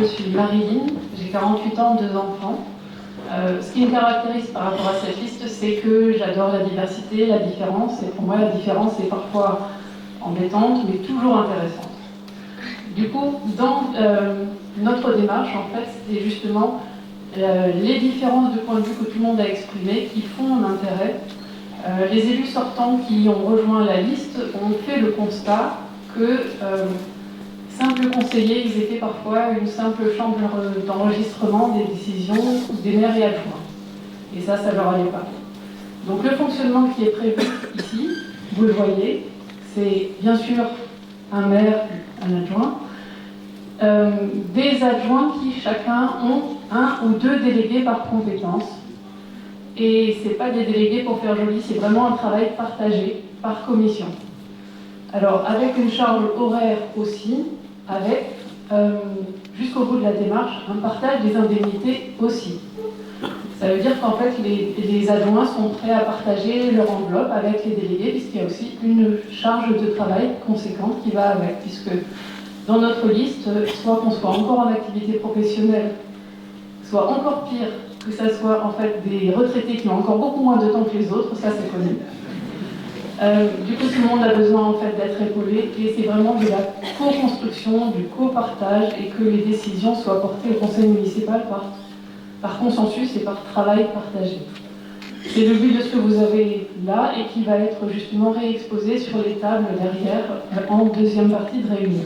suis Marilyn, j'ai 48 ans, 2 enfants. Ce qui me caractérise par rapport à cette liste, c'est que j'adore la diversité, la différence, et pour moi la différence est parfois embêtante, mais toujours intéressante. Du coup, dans notre démarche, en fait, c'était justement les différences de point de vue que tout le monde a exprimées qui font mon intérêt. Les élus sortants qui ont rejoint la liste ont fait le constat que simples conseillers, ils étaient parfois une simple chambre d'enregistrement des décisions des maires et adjoints. Et ça leur allait pas. Donc le fonctionnement qui est prévu ici, vous le voyez, c'est bien sûr un maire, un adjoint, des adjoints qui chacun ont 1 ou 2 délégués par compétence. Et ce n'est pas des délégués pour faire joli, c'est vraiment un travail partagé par commission. Alors avec une charge horaire aussi, avec, jusqu'au bout de la démarche, un partage des indemnités aussi. Ça veut dire qu'en fait, les adjoints sont prêts à partager leur enveloppe avec les délégués, puisqu'il y a aussi une charge de travail conséquente qui va avec, puisque dans notre liste, soit qu'on soit encore en activité professionnelle, soit encore pire, que ça soit en fait des retraités qui ont encore beaucoup moins de temps que les autres, ça c'est connu. Du coup, tout le monde a besoin en fait d'être épaulé, et c'est vraiment de la co-construction, du co-partage, et que les décisions soient portées au conseil municipal par consensus et par travail partagé. C'est le but de ce que vous avez là et qui va être justement réexposé sur les tables derrière en deuxième partie de réunion.